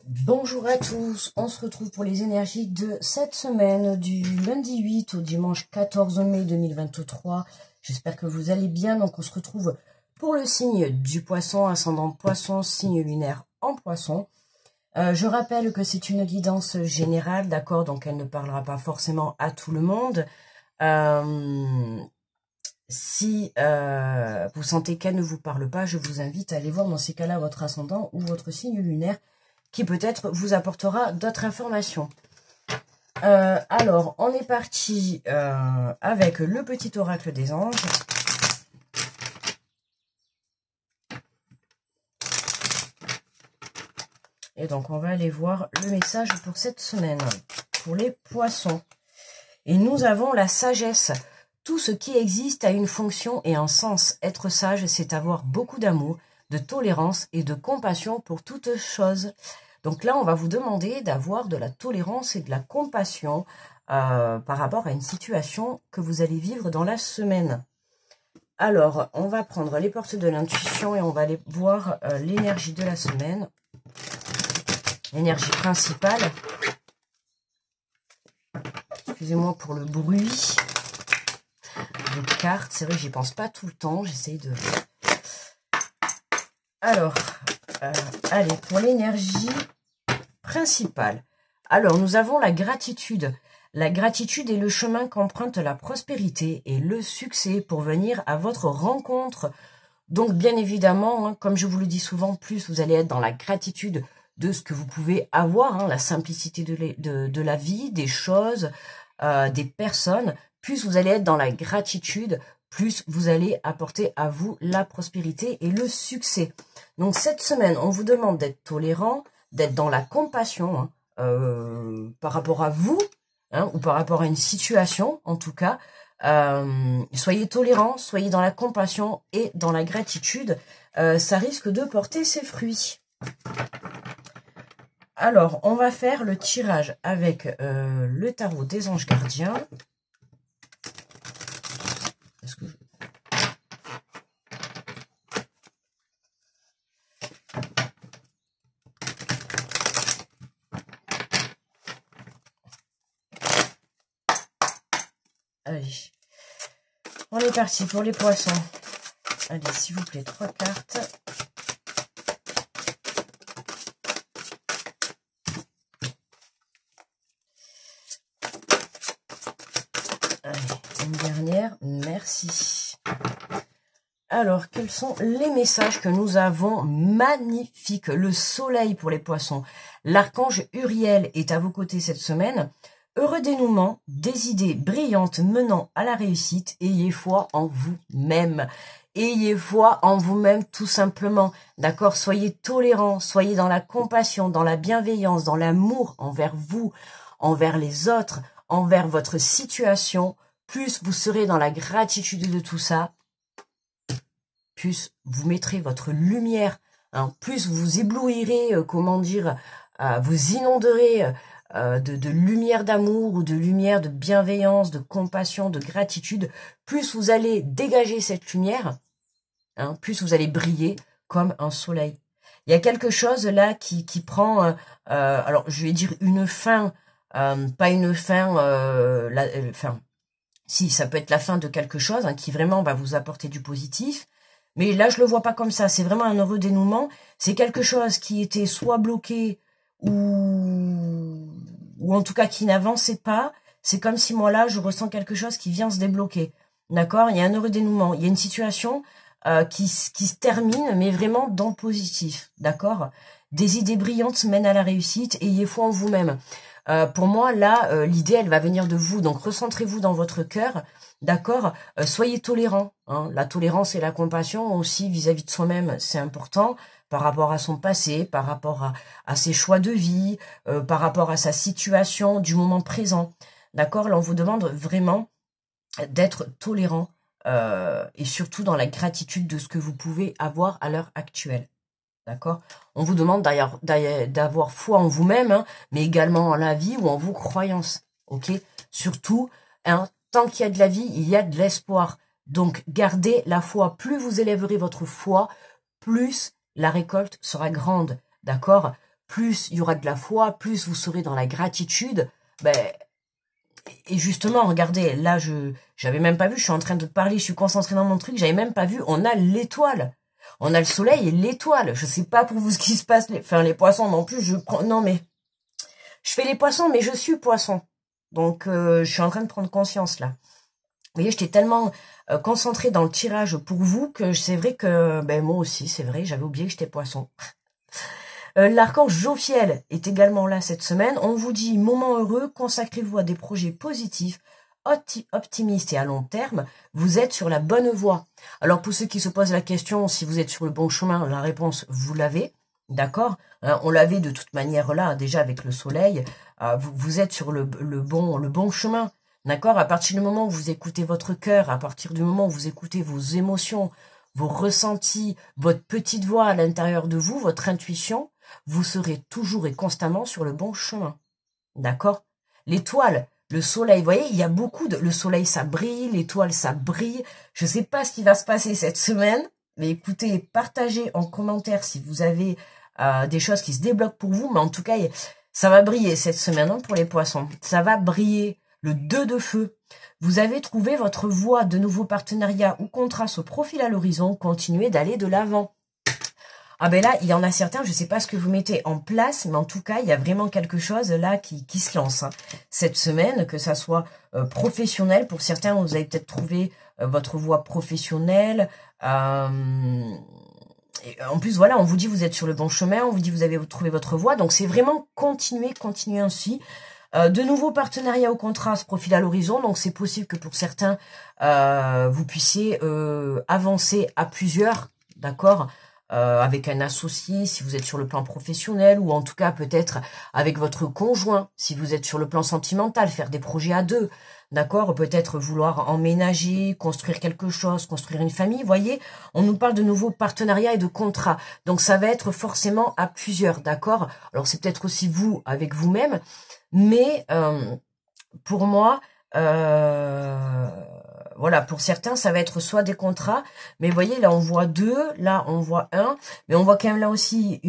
Bonjour à tous, on se retrouve pour les énergies de cette semaine du lundi 8 au dimanche 14 mai 2023. J'espère que vous allez bien. Donc on se retrouve pour le signe du poisson, ascendant poisson, signe lunaire en poisson. Je rappelle que c'est une guidance générale, d'accord, donc elle ne parlera pas forcément à tout le monde. Si vous sentez qu'elle ne vous parle pas, je vous invite à aller voir dans ces cas-là votre ascendant ou votre signe lunaire qui peut-être vous apportera d'autres informations. Alors, on est parti avec le petit oracle des anges. Et donc, on va aller voir le message pour cette semaine, pour les poissons. Et nous avons la sagesse. Tout ce qui existe a une fonction et un sens. Être sage, c'est avoir beaucoup d'amour, de tolérance et de compassion pour toute chose. Donc là, on va vous demander d'avoir de la tolérance et de la compassion par rapport à une situation que vous allez vivre dans la semaine. Alors, on va prendre les portes de l'intuition et on va aller voir l'énergie de la semaine. L'énergie principale. Excusez-moi pour le bruit des cartes. C'est vrai que j'y pense pas tout le temps. J'essaye de... Alors, allez, pour l'énergie principale. Alors, nous avons la gratitude. La gratitude est le chemin qu'emprunte la prospérité et le succès pour venir à votre rencontre. Donc, bien évidemment, hein, comme je vous le dis souvent, plus vous allez être dans la gratitude de ce que vous pouvez avoir, hein, la simplicité de la vie, des choses, des personnes, plus vous allez être dans la gratitude, plus vous allez apporter à vous la prospérité et le succès. Donc, cette semaine, on vous demande d'être tolérant, d'être dans la compassion par rapport à vous, hein, ou par rapport à une situation, en tout cas. Soyez tolérants, soyez dans la compassion et dans la gratitude. Ça risque de porter ses fruits. Alors, on va faire le tirage avec le tarot des anges gardiens. Est-ce que Allez, on est parti pour les poissons. Allez, s'il vous plaît, 3 cartes. Allez, une dernière, merci. Alors, quels sont les messages que nous avons? Magnifique, le soleil pour les poissons. L'archange Uriel est à vos côtés cette semaine. Heureux dénouement, des idées brillantes menant à la réussite. Ayez foi en vous-même. Ayez foi en vous-même tout simplement. D'accord? Soyez tolérants, soyez dans la compassion, dans la bienveillance, dans l'amour envers vous, envers les autres, envers votre situation. Plus vous serez dans la gratitude de tout ça, plus vous mettrez votre lumière, hein, plus vous éblouirez, comment dire, vous inonderez de lumière d'amour ou de lumière de bienveillance, de compassion, de gratitude, plus vous allez dégager cette lumière, hein, plus vous allez briller comme un soleil. Il y a quelque chose là qui prend, alors je vais dire une fin, pas une fin, si ça peut être la fin de quelque chose, hein, qui vraiment va vous apporter du positif. Mais là, je le vois pas comme ça. C'est vraiment un heureux dénouement. C'est quelque chose qui était soit bloqué ou en tout cas qui n'avançait pas. C'est comme si moi, là, je ressens quelque chose qui vient se débloquer. D'accord? Il y a un heureux dénouement. Il y a une situation qui se termine, mais vraiment dans le positif. D'accord? Des idées brillantes mènent à la réussite. Ayez foi en vous-même. Pour moi, là, l'idée, elle va venir de vous. Donc, recentrez-vous dans votre cœur. D'accord, soyez tolérants. Hein. La tolérance et la compassion aussi vis-à-vis de soi-même, c'est important par rapport à son passé, par rapport à ses choix de vie, par rapport à sa situation du moment présent. D'accord, là on vous demande vraiment d'être tolérant et surtout dans la gratitude de ce que vous pouvez avoir à l'heure actuelle. D'accord? On vous demande d'ailleurs d'avoir foi en vous-même, hein, mais également en la vie ou en vos croyances. Ok? Surtout, hein, tant qu'il y a de la vie, il y a de l'espoir. Donc, gardez la foi. Plus vous élèverez votre foi, plus la récolte sera grande. D'accord? plus il y aura de la foi, plus vous serez dans la gratitude. Ben, et justement, regardez, là, j'avais même pas vu, je suis en train de parler, je suis concentrée dans mon truc, j'avais même pas vu, on a l'étoile. On a le soleil et l'étoile. Je sais pas pour vous ce qui se passe, les poissons non plus, je prends, non mais, je fais les poissons, mais je suis poisson. Donc, je suis en train de prendre conscience, là. Vous voyez, j'étais tellement concentrée dans le tirage pour vous que c'est vrai que, ben moi aussi, c'est vrai, j'avais oublié que j'étais poisson. L'archange Jophiel est également là cette semaine. On vous dit, moment heureux, consacrez-vous à des projets positifs, optimistes et à long terme. Vous êtes sur la bonne voie. Alors pour ceux qui se posent la question si vous êtes sur le bon chemin, la réponse, vous l'avez. D'accord, on l'avait de toute manière là, déjà avec le soleil. Vous êtes sur le bon chemin. D'accord, à partir du moment où vous écoutez votre cœur, à partir du moment où vous écoutez vos émotions, vos ressentis, votre petite voix à l'intérieur de vous, votre intuition, vous serez toujours et constamment sur le bon chemin. D'accord? L'étoile, le soleil, vous voyez, il y a beaucoup de... Le soleil, ça brille, l'étoile, ça brille. Je ne sais pas ce qui va se passer cette semaine, mais écoutez, partagez en commentaire si vous avez des choses qui se débloquent pour vous. Mais en tout cas, ça va briller cette semaine hein, pour les poissons. Ça va briller. Le 2 de feu. Vous avez trouvé votre voie, de nouveaux partenariats ou contrats se profilent à l'horizon. Continuez d'aller de l'avant. Ah ben là, il y en a certains, je ne sais pas ce que vous mettez en place, mais en tout cas, il y a vraiment quelque chose là qui se lance. Hein. Cette semaine, que ça soit professionnel, pour certains, vous avez peut-être trouvé votre voie professionnelle. Et en plus, voilà, on vous dit vous êtes sur le bon chemin, on vous dit vous avez trouvé votre voie. Donc, c'est vraiment continuer ainsi. De nouveaux partenariats au contrat se profilent à l'horizon, donc c'est possible que pour certains, vous puissiez avancer à plusieurs, d'accord, avec un associé si vous êtes sur le plan professionnel, ou en tout cas peut-être avec votre conjoint si vous êtes sur le plan sentimental, faire des projets à deux, d'accord, peut-être vouloir emménager, construire quelque chose, construire une famille, vous voyez, on nous parle de nouveaux partenariats et de contrats, donc ça va être forcément à plusieurs, d'accord, alors c'est peut-être aussi vous avec vous-même, mais pour moi, voilà, pour certains, ça va être soit des contrats, mais vous voyez, là, on voit 2, là, on voit 1, mais on voit quand même là aussi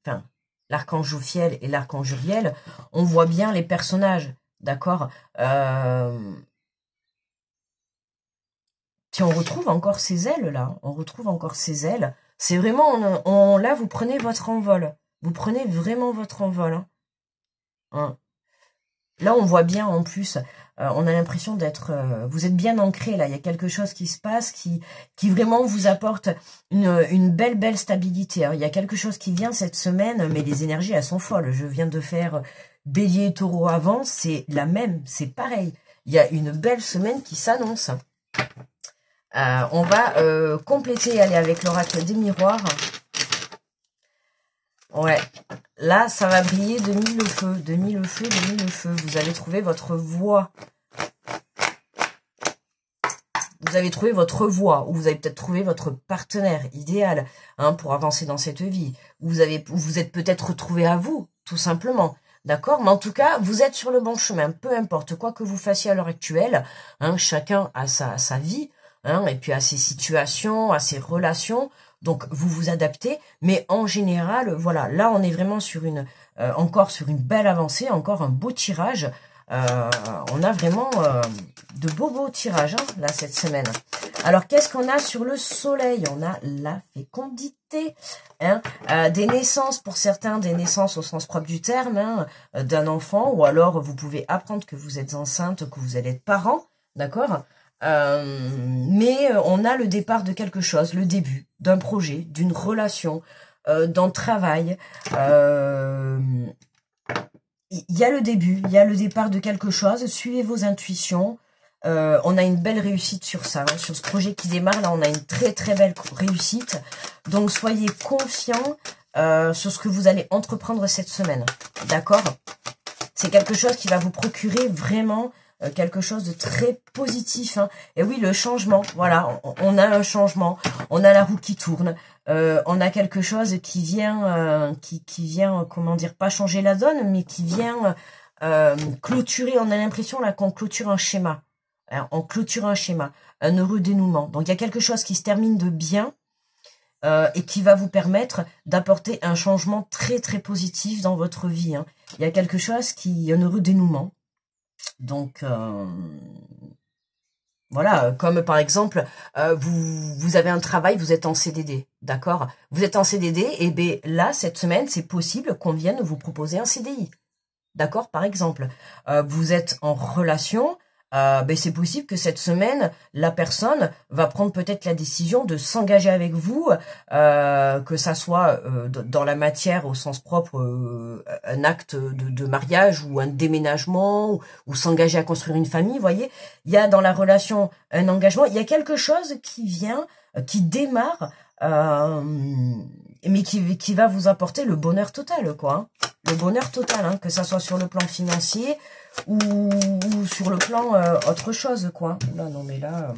enfin, l'archange Jophiel et l'archange Uriel, on voit bien les personnages, d'accord Puis on retrouve encore ces ailes, là, on retrouve encore ces ailes, c'est vraiment, là, vous prenez votre envol, vous prenez vraiment votre envol, hein. Là, on voit bien en plus, on a l'impression d'être... vous êtes bien ancré, là. Il y a quelque chose qui se passe qui vraiment vous apporte une belle stabilité. Hein. Il y a quelque chose qui vient cette semaine, mais les énergies, elles sont folles. Je viens de faire Bélier et Taureau avant, c'est la même, c'est pareil. Il y a une belle semaine qui s'annonce. On va compléter, aller avec l'oracle des miroirs. Ouais, là, ça va briller de mille le feu, de mille le feu, de mille le feu. Vous allez trouver votre voie. Vous avez trouvé votre voie, ou vous avez peut-être trouvé votre partenaire idéal hein, pour avancer dans cette vie. Vous êtes peut-être retrouvé à vous, tout simplement. D'accord? Mais en tout cas, vous êtes sur le bon chemin. Peu importe quoi que vous fassiez à l'heure actuelle, hein, chacun a sa vie, hein, et puis a ses situations, a ses relations. Donc, vous vous adaptez, mais en général, voilà, là, on est vraiment sur encore sur une belle avancée, encore un beau tirage. On a vraiment de beaux tirages, hein, là, cette semaine. Alors, qu'est-ce qu'on a sur le soleil? On a la fécondité, hein, des naissances, pour certains, des naissances au sens propre du terme, hein, d'un enfant, ou alors vous pouvez apprendre que vous êtes enceinte, que vous allez être parent, d'accord? Mais on a le départ de quelque chose, le début d'un projet, d'une relation, d'un travail. Il y a le début, il y a le départ de quelque chose. Suivez vos intuitions. On a une belle réussite sur ça, hein, sur ce projet qui démarre. Là, on a une très belle réussite. Donc, soyez confiants sur ce que vous allez entreprendre cette semaine. D'accord? C'est quelque chose qui va vous procurer vraiment quelque chose de très positif. Hein. Et oui, le changement, voilà, on a un changement, on a la roue qui tourne, on a quelque chose qui vient, qui vient, comment dire, pas changer la donne, mais qui vient clôturer, on a l'impression là qu'on clôture un schéma. Hein, on clôture un schéma, un heureux dénouement. Donc il y a quelque chose qui se termine de bien. et qui va vous permettre d'apporter un changement très très positif dans votre vie. Hein. Il y a quelque chose qui est un heureux dénouement. Donc, voilà, comme par exemple, vous avez un travail, vous êtes en CDD, d'accord? Vous êtes en CDD, et bien là, cette semaine, c'est possible qu'on vienne vous proposer un CDI. D'accord, par exemple, vous êtes en relation, ben c'est possible que cette semaine, la personne va prendre peut-être la décision de s'engager avec vous, que ça soit dans la matière au sens propre, un acte de mariage ou un déménagement, ou s'engager à construire une famille, vous voyez. Il y a dans la relation un engagement, il y a quelque chose qui vient, qui démarre, mais qui va vous apporter le bonheur total, quoi. Hein. Le bonheur total, hein, que ça soit sur le plan financier ou sur le plan autre chose, quoi. Là, non, mais là,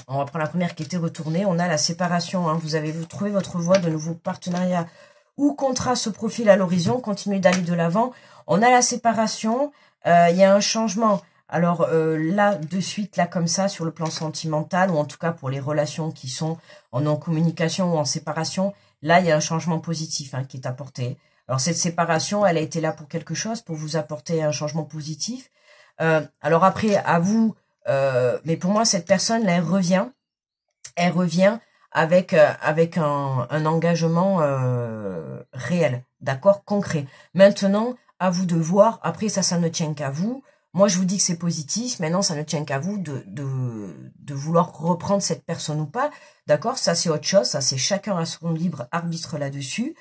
on va prendre la première qui était retournée. On a la séparation. Hein. Vous avez trouvé votre voie, de nouveaux partenariats ou contrats se profilent à l'horizon. Continuez d'aller de l'avant. On a la séparation. Il y a un changement. Alors là, de suite, là, comme ça, sur le plan sentimental, ou en tout cas pour les relations qui sont en non-communication ou en séparation, là, il y a un changement positif hein, qui est apporté. Alors cette séparation, elle a été là pour quelque chose, pour vous apporter un changement positif. Alors après, à vous, mais pour moi, cette personne, là, elle revient avec un engagement réel, d'accord, concret. Maintenant, à vous de voir. Après, ça ne tient qu'à vous. Moi, je vous dis que c'est positif. Maintenant, ça ne tient qu'à vous de vouloir reprendre cette personne ou pas. D'accord? Ça, c'est autre chose. Ça, c'est chacun à son libre arbitre là-dessus.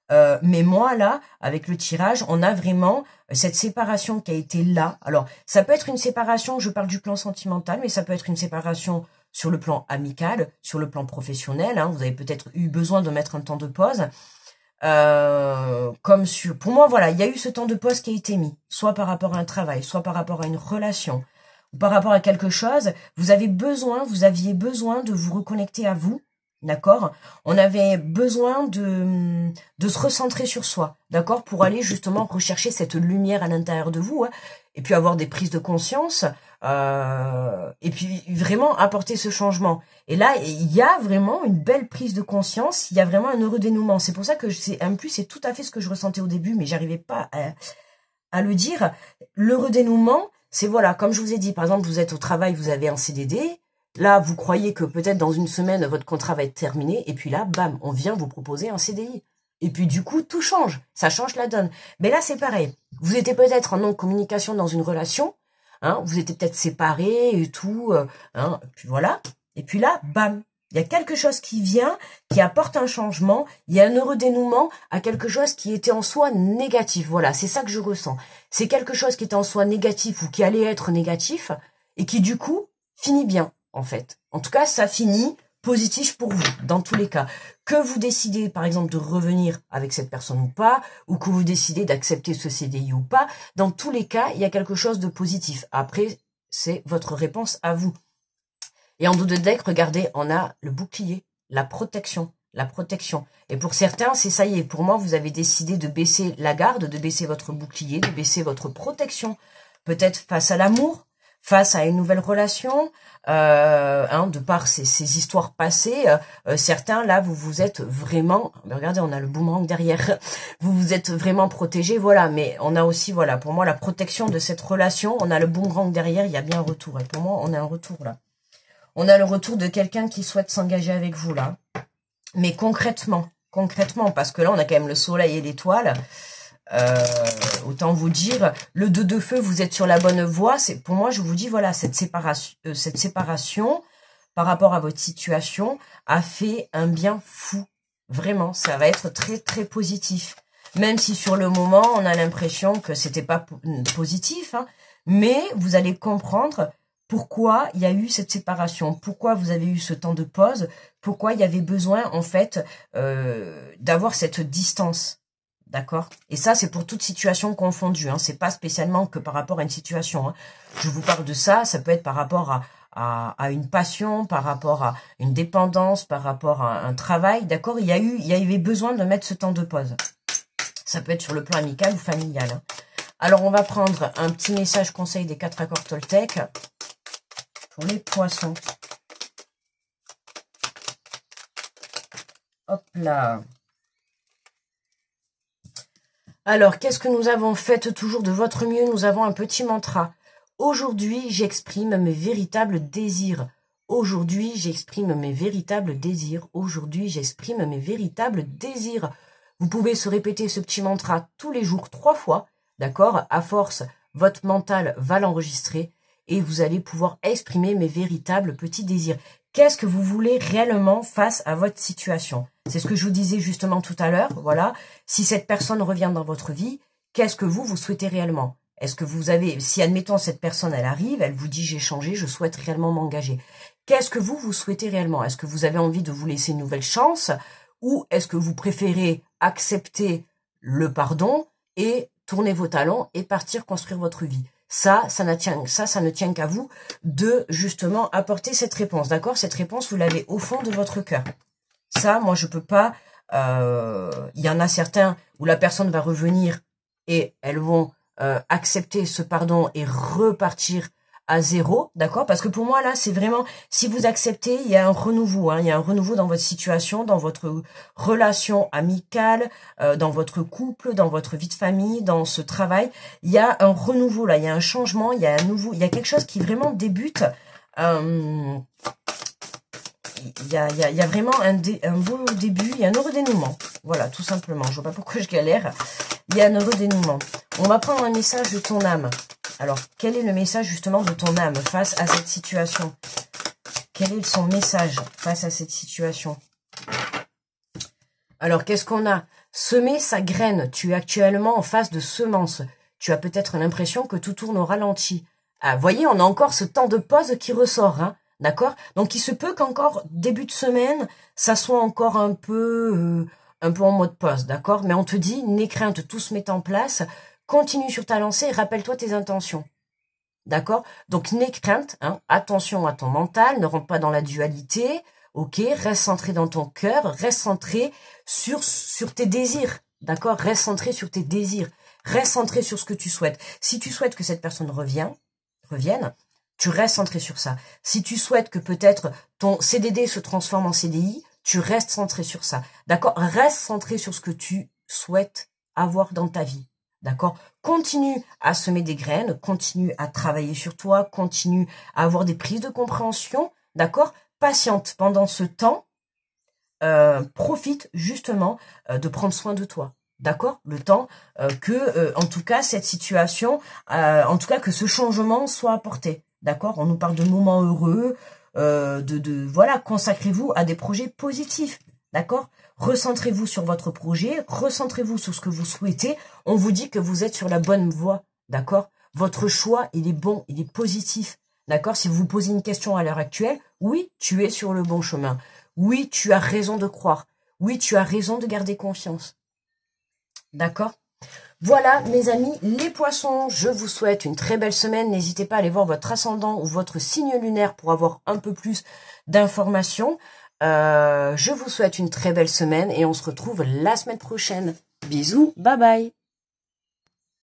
Mais moi, là, avec le tirage, on a vraiment cette séparation qui a été là. Alors, ça peut être une séparation, je parle du plan sentimental, mais ça peut être une séparation sur le plan amical, sur le plan professionnel. Hein, vous avez peut-être eu besoin de mettre un temps de pause. Pour moi, voilà, il y a eu ce temps de pause qui a été mis, soit par rapport à un travail, soit par rapport à une relation, ou par rapport à quelque chose. Vous aviez besoin de vous reconnecter à vous. D'accord? On avait besoin de se recentrer sur soi, d'accord? Pour aller justement rechercher cette lumière à l'intérieur de vous, hein, et puis avoir des prises de conscience, et puis vraiment apporter ce changement. Et là, il y a vraiment une belle prise de conscience, il y a vraiment un heureux dénouement. C'est pour ça que en plus, c'est tout à fait ce que je ressentais au début, mais j'arrivais pas à le dire. L'heureux dénouement, c'est voilà, comme je vous ai dit, par exemple, vous êtes au travail, vous avez un CDD, là, vous croyez que peut-être dans une semaine, votre contrat va être terminé, et puis là, bam, on vient vous proposer un CDI. Et puis du coup, tout change, ça change la donne. Mais là, c'est pareil. Vous étiez peut-être en non-communication dans une relation, hein, vous étiez peut-être séparés et tout, hein, puis voilà. Et puis là, bam, il y a quelque chose qui vient, qui apporte un changement, il y a un heureux dénouement à quelque chose qui était en soi négatif. Voilà, c'est ça que je ressens. C'est quelque chose qui était en soi négatif ou qui allait être négatif, et qui du coup, finit bien. En fait. En tout cas, ça finit positif pour vous, dans tous les cas. Que vous décidez, par exemple, de revenir avec cette personne ou pas, ou que vous décidez d'accepter ce CDI ou pas, dans tous les cas, il y a quelque chose de positif. Après, c'est votre réponse à vous. Et en dos de deck, regardez, on a le bouclier, la protection. La protection. Et pour certains, c'est ça y est. Pour moi, vous avez décidé de baisser la garde, de baisser votre bouclier, de baisser votre protection. Peut-être face à l'amour, face à une nouvelle relation, hein, de par ces histoires passées, certains là vous êtes vraiment, regardez, on a le boomerang derrière, vous vous êtes vraiment protégés, voilà. Mais on a aussi, voilà, pour moi la protection de cette relation, on a le boomerang derrière, il y a bien un retour. Et pour moi, on a un retour là. On a le retour de quelqu'un qui souhaite s'engager avec vous là, mais concrètement, parce que là on a quand même le soleil et l'étoile. Autant vous dire, le 2 de feu, vous êtes sur la bonne voie. C'est pour moi, je vous dis, voilà, cette séparation par rapport à votre situation a fait un bien fou. Vraiment, ça va être très très positif. Même si sur le moment, on a l'impression que c'était pas positif, hein, mais vous allez comprendre pourquoi il y a eu cette séparation, pourquoi vous avez eu ce temps de pause, pourquoi il y avait besoin en fait d'avoir cette distance. D'accord? Et ça, c'est pour toute situation confondue. Hein. C'est pas spécialement que par rapport à une situation. Hein. Je vous parle de ça, ça peut être par rapport à une passion, par rapport à une dépendance, par rapport à un travail. D'accord? Il y avait besoin de mettre ce temps de pause. Ça peut être sur le plan amical ou familial. Hein. Alors, on va prendre un petit message conseil des 4 accords Toltec pour les poissons. Hop là. Alors, qu'est-ce que nous avons? Faites toujours de votre mieux. Nous avons un petit mantra. Aujourd'hui, j'exprime mes véritables désirs. Aujourd'hui, j'exprime mes véritables désirs. Aujourd'hui, j'exprime mes véritables désirs. Vous pouvez se répéter ce petit mantra tous les jours, 3 fois. D'accord? À force, votre mental va l'enregistrer et vous allez pouvoir exprimer mes véritables petits désirs. Qu'est-ce que vous voulez réellement face à votre situation? C'est ce que je vous disais justement tout à l'heure. Voilà. Si cette personne revient dans votre vie, qu'est-ce que vous souhaitez réellement? Est-ce que vous avez, si admettons cette personne, elle arrive, elle vous dit j'ai changé, je souhaite réellement m'engager. Qu'est-ce que vous souhaitez réellement? Est-ce que vous avez envie de vous laisser une nouvelle chance? Ou est-ce que vous préférez accepter le pardon et tourner vos talons et partir construire votre vie? Ça ne tient qu'à vous de justement apporter cette réponse. D'accord? Cette réponse, vous l'avez au fond de votre cœur. Ça, moi, je peux pas. Il y en a certains où la personne va revenir et elles vont accepter ce pardon et repartir à zéro, d'accord? Parce que pour moi, là, c'est vraiment, si vous acceptez, il y a un renouveau, hein, il y a un renouveau dans votre situation, dans votre relation amicale, dans votre couple, dans votre vie de famille, dans ce travail. Il y a un renouveau, là, il y a un changement, il y a un nouveau, il y a quelque chose qui vraiment débute. Il y a vraiment un beau début, il y a un heureux dénouement. Voilà, tout simplement. Je vois pas pourquoi je galère. Il y a un heureux dénouement. On va prendre un message de ton âme. Alors, quel est le message justement de ton âme face à cette situation? Quel est son message face à cette situation? Alors, qu'est-ce qu'on a? Semer sa graine. Tu es actuellement en phase de semence. Tu as peut-être l'impression que tout tourne au ralenti. Ah, vous voyez, on a encore ce temps de pause qui ressort, hein. D'accord? Donc, il se peut qu'encore, début de semaine, ça soit encore un peu en mode pause, d'accord? Mais on te dit, n'aie crainte, tout se met en place. Continue sur ta lancée et rappelle-toi tes intentions. D'accord? Donc, n'aie crainte, hein, attention à ton mental, ne rentre pas dans la dualité, ok? Reste centré dans ton cœur, reste centré sur tes désirs, d'accord? Reste centré sur tes désirs, reste centré sur ce que tu souhaites. Si tu souhaites que cette personne revienne, tu restes centré sur ça. Si tu souhaites que peut-être ton CDD se transforme en CDI, tu restes centré sur ça. D'accord? Reste centré sur ce que tu souhaites avoir dans ta vie. D'accord? Continue à semer des graines, continue à travailler sur toi, continue à avoir des prises de compréhension. D'accord? Patiente pendant ce temps. Profite justement de prendre soin de toi. D'accord? Le temps en tout cas, cette situation, en tout cas, que ce changement soit apporté. D'accord? On nous parle de moments heureux, voilà, consacrez-vous à des projets positifs. D'accord? Recentrez-vous sur votre projet, recentrez-vous sur ce que vous souhaitez. On vous dit que vous êtes sur la bonne voie. D'accord? Votre choix, il est bon, il est positif. D'accord? Si vous vous posez une question à l'heure actuelle, oui, tu es sur le bon chemin. Oui, tu as raison de croire. Oui, tu as raison de garder confiance. D'accord? Voilà, mes amis, les poissons, je vous souhaite une très belle semaine. N'hésitez pas à aller voir votre ascendant ou votre signe lunaire pour avoir un peu plus d'informations. Je vous souhaite une très belle semaine et on se retrouve la semaine prochaine. Bisous, bye bye.